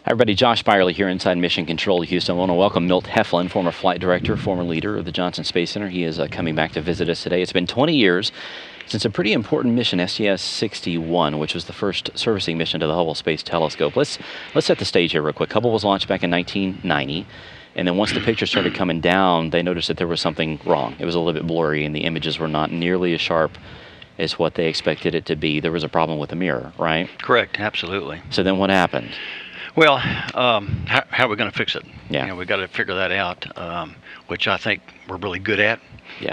Hi everybody, Josh Byerly here inside Mission Control Houston. I want to welcome Milt Heflin, former flight director, former leader of the Johnson Space Center. He is coming back to visit us today. It's been 20 years since a pretty important mission, STS-61, which was the first servicing mission to the Hubble Space Telescope. Let's set the stage here real quick. Hubble was launched back in 1990, and then once the pictures started coming down, they noticed that there was something wrong. It was a little bit blurry, and the images were not nearly as sharp as what they expected it to be. There was a problem with the mirror, right? Correct, absolutely. So then what happened? Well, how are we going to fix it? Yeah. We got to figure that out, which I think we're really good at,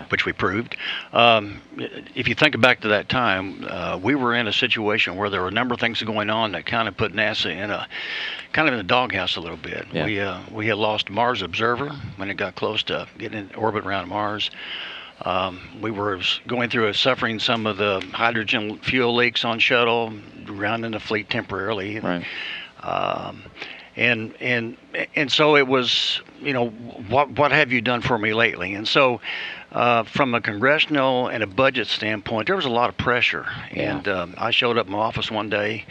which we proved. If you think back to that time, we were in a situation where there were a number of things going on that kind of put NASA in a doghouse a little bit. Yeah. We had lost Mars Observer when it got close to getting in orbit around Mars. We were suffering some of the hydrogen fuel leaks on Shuttle, grounding the fleet temporarily. Right. And so it was, what have you done for me lately? And so from a congressional and a budget standpoint, there was a lot of pressure. Yeah. And I showed up in my office one day.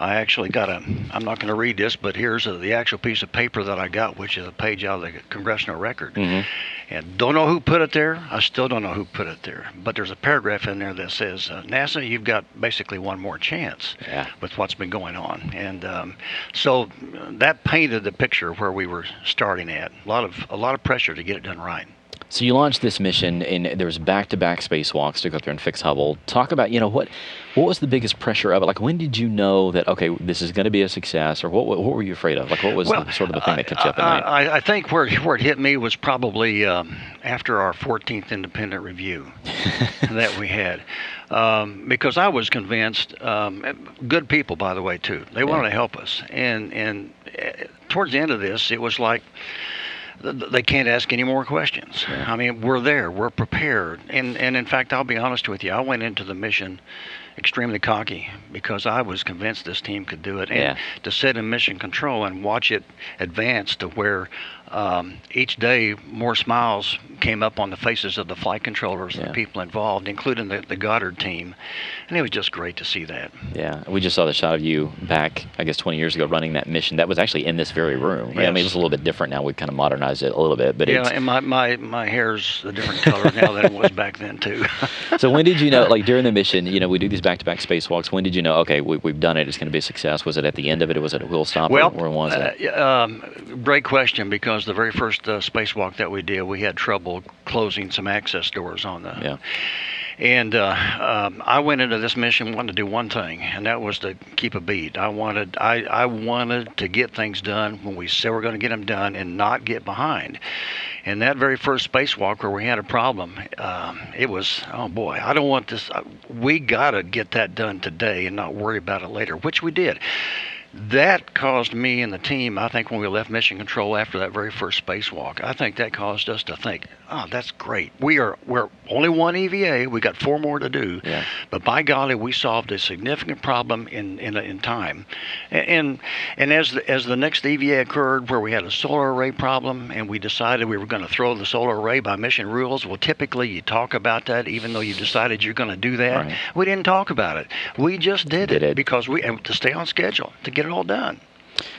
I actually got I'm not going to read this, but here's the actual piece of paper that I got, which is a page out of the congressional record. Mm-hmm. And don't know who put it there. I still don't know who put it there. But there's a paragraph in there that says, NASA, you've got basically one more chance with what's been going on. And so that painted the picture of where we were starting at. A lot of pressure to get it done right. So you launched this mission, and there was back-to-back spacewalks to go through and fix Hubble. Talk about, what was the biggest pressure of it? Like, when did you know that, okay, this is going to be a success, or what were you afraid of? Like, what was the thing that kept you up at night? I think where it hit me was probably after our 14th independent review that we had. Because I was convinced, good people, by the way, too. They wanted to help us. And towards the end of this, it was like, they can't ask any more questions. Yeah. I mean, we're there, we're prepared. And in fact, I'll be honest with you, I went into the mission extremely cocky because I was convinced this team could do it. And to sit in mission control and watch it advance to where each day more smiles came up on the faces of the flight controllers and the people involved, including the Goddard team. And it was just great to see that. Yeah, we just saw the shot of you back, I guess, 20 years ago running that mission. That was actually in this very room. Right? Yes. I mean, it was a little bit different now. We've kind of modernized it a little bit. But and my hair's a different color now than it was back then, too. So when did you know, like during the mission, we do these back-to-back spacewalks. When did you know, okay, we've done it, it's going to be a success? Was it at the end of it, or was it a wheel stopper? Well, or was it? Great question, because the very first spacewalk that we did, we had trouble closing some access doors on the... Yeah. And I went into this mission wanting to do one thing, and that was to keep a beat. I wanted to get things done when we said we're going to get them done and not get behind. And that very first spacewalk where we had a problem, it was, oh boy, I don't want this. We got to get that done today and not worry about it later, which we did. That caused me and the team, I think when we left Mission Control after that very first spacewalk, I think that caused us to think, oh, that's great. We're only one EVA. We got 4 more to do. Yeah. But by golly, we solved a significant problem in time. And as the next EVA occurred, where we had a solar array problem, and we decided we were going to throw the solar array by mission rules, well, typically you talk about that even though you decided you're going to do that. Right. We didn't talk about it. We just did it because to stay on schedule, to get it all done.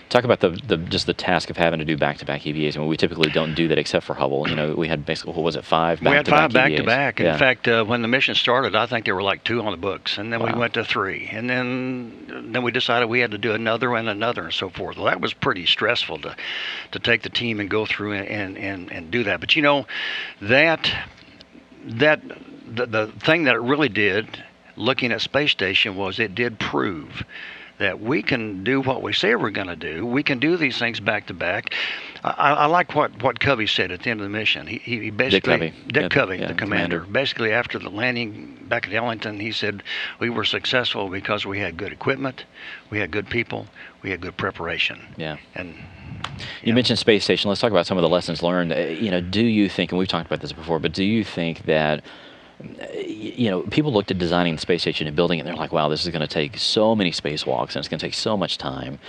Talk about just the task of having to do back-to-back EVAs. I mean, we typically don't do that except for Hubble. We had basically, what was it, 5 back-to-back EVAs? We had 5 back-to-back. In fact, when the mission started, I think there were like 2 on the books, and then we went to 3, and then we decided we had to do another and another and so forth. Well, that was pretty stressful to take the team and go through and do that. But the thing that it really did, looking at Space Station, was it did prove that we can do what we say we're going to do. We can do these things back to back. I like what Covey said at the end of the mission. He basically, Dick Covey, the commander, basically after the landing back at Ellington, he said we were successful because we had good equipment, we had good people, we had good preparation. Yeah. And you mentioned Space Station. Let's talk about some of the lessons learned. Do you think, and we've talked about this before, but do you think that people looked at designing the space station and building it, and they're like, wow, this is going to take so many spacewalks, and it's going to take so much time.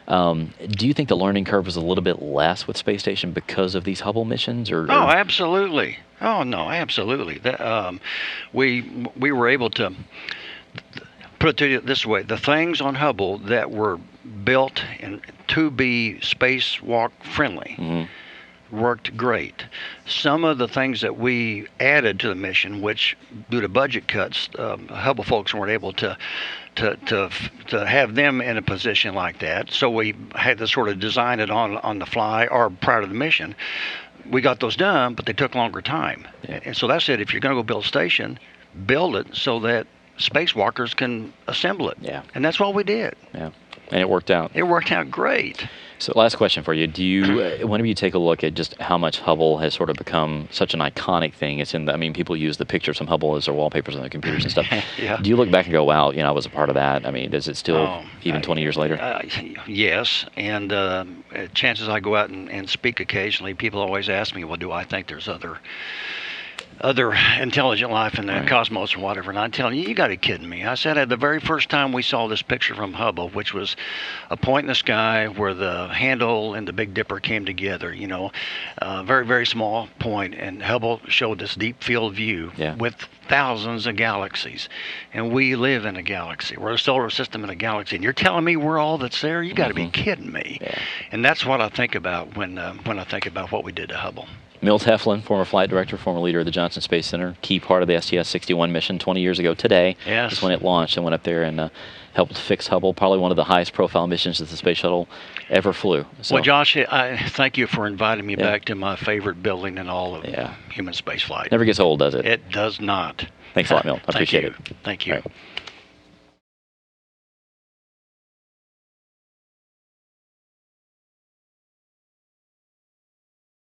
Do you think the learning curve was a little bit less with Space Station because of these Hubble missions? Oh, absolutely. Oh, no, absolutely. We were able to put it to you this way: the things on Hubble that were built and to be spacewalk friendly. Worked great. Some of the things that we added to the mission, which due to budget cuts, Hubble folks weren't able to have them in a position like that. So we had to sort of design it on the fly or prior to the mission. We got those done, but they took longer time. And so that's it. If you're going to go build a station, build it so that spacewalkers can assemble it. Yeah. And that's what we did. Yeah. And it worked out. It worked out great. So last question for you. Do you, whenever you take a look at just how much Hubble has sort of become such an iconic thing, it's in the, I mean, people use the pictures from Hubble as their wallpapers on their computers and stuff. Yeah. Do you look back and go, wow, I was a part of that? I mean, does it still, even 20 years later? Yes, and chances I go out and speak occasionally, people always ask me, well, do I think there's other intelligent life in the cosmos or whatever, and I tell you got to be kidding me. I said at the very first time we saw this picture from Hubble, which was a point in the sky where the handle and the Big Dipper came together, very, very small point, and Hubble showed this deep field view with thousands of galaxies, and we live in a galaxy. We're a solar system in a galaxy, and you're telling me we're all that's there? You got to be kidding me. Yeah. And that's what I think about when I think about what we did to Hubble. Milt Heflin, former flight director, former leader of the Johnson Space Center, key part of the STS-61 mission 20 years ago today. Yes. Is when it launched and went up there and helped fix Hubble, probably one of the highest profile missions that the Space Shuttle ever flew. So, well, Josh, I thank you for inviting me back to my favorite building in all of human space flight. Never gets old, does it? It does not. Thanks a lot, Milt. I appreciate it. Thank you. All right.